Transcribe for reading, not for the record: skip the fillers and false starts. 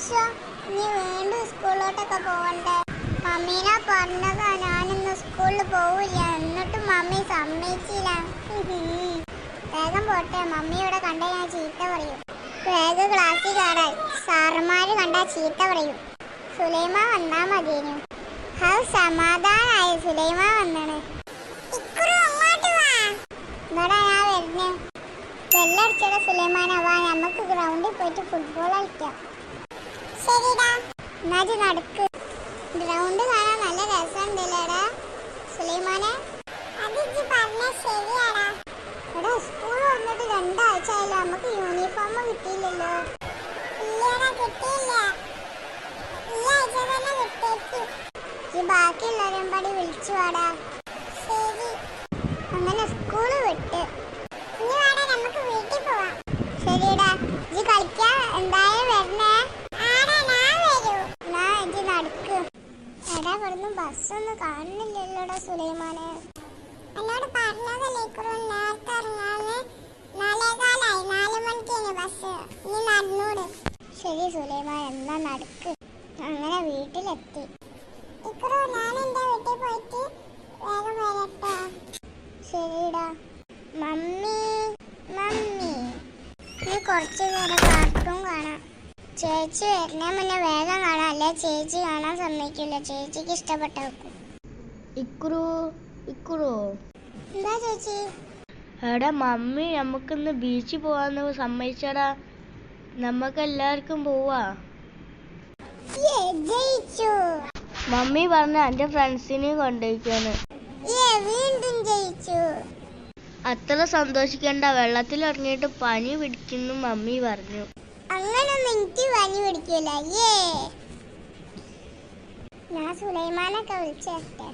ശ്ശോ, നീ വീണ്ടും സ്കൂളിലോട്ടൊക്കെ പോവണ്ടേ? മമ്മീനെ പറഞ്ഞതാ ഞാനിന്ന് സ്കൂളിൽ പോവില്ല, എന്നിട്ടും മമ്മി സമ്മതിച്ചില്ല. വേഗം പോട്ടെ, മമ്മി ഇവിടെ കണ്ടാൽ ഞാൻ ചീത്ത പറയും. വേഗം ക്ലാസ്സിൽ കയറാൻ, സാറന്മാര് കണ്ടാ ചീത്ത പറയും. സുലൈമ വന്നാ മതിയേനു. സമാധാനായ സുലൈമ വന്നാണ്. എന്നടാ ഞാൻ വരുന്നേ. വെല്ലടിച്ചട സുലൈമാന, വാ നമുക്ക് ഗ്രൗണ്ടിൽ പോയിട്ട് ഫുട്ബോൾ കളിക്കാം. ശരിടാ, എന്നാ നടക്ക്. ഗ്രൗണ്ട് കാണാൻ നല്ല രസമുണ്ടല്ലേടാ സുലൈമാനെ. എടാ, സ്കൂൾ വന്നിട്ട് 2 ആഴ്ച ആയല്ലോ, നമുക്ക് യൂണിഫോം കിട്ടിയില്ലല്ലോ. ബാക്കിയുള്ളവരും പടി വിളിച്ചു വാടാ. അങ്ങനെ സ്കൂള് വിട്ട് നമുക്ക് വീട്ടിൽ പോവാം. ശരിടാ, ഇജ്ജ് കളിക്കാൻ എന്തായാലും വരണേ. എന്നാ ഇജ്ജ് നടക്ക്. എടാ, ഇവിടുന്ന് ബസ്സൊന്നും കാണുന്നില്ലല്ലോടാ സുലൈമാനെ. എന്നോട് പറഞ്ഞതല്ലേ നേരത്തെ ഇറങ്ങാന്ന്. 4:15 4 മണിക്കാണ് ബസ്. നീ നടന്നൂട്. ശരി സുലൈമാൻ, എന്നാ നടക്ക്. അങ്ങനെ വീട്ടിലെത്തി. ഞാൻ എന്റെ വീട്ടിൽ പോയിട്ട് വേഗം വരട്ടെ. ശരിടാ. മമ്മി മമ്മി, നീ കുറച്ചു നേരം കാർട്ടൂൺ കാണാം. ചേച്ചി വരുന്നേ മുന്നേ വേഗം കാണാം, അല്ലേ ചേച്ചി കാണാൻ സമ്മതിക്കില്ല. ചേച്ചിക്ക് ഇഷ്ടപ്പെട്ട വെക്കും. എന്താ ചേച്ചി? എടാ മമ്മി, നമുക്കിന്ന് ബീച്ചിൽ പോവാന്ന് സമ്മതിച്ചടാ. നമുക്ക് എല്ലാവർക്കും പോവാ. മമ്മി പറഞ്ഞ എന്റെ ഫ്രണ്ട്സിനെ കൊണ്ടുപോയിക്കാണ്. വീണ്ടും ജയിച്ചു. അത്ര സന്തോഷിക്കണ്ട, വെള്ളത്തിൽ ഇറങ്ങിയിട്ട് പനി പിടിക്കുന്നു മമ്മി പറഞ്ഞു. അങ്ങനൊന്നും എനിക്ക് പനി പിടിക്കില്ല. ഞാൻ സുലൈമാനൊക്കെ വിളിച്ചേട്ടെ.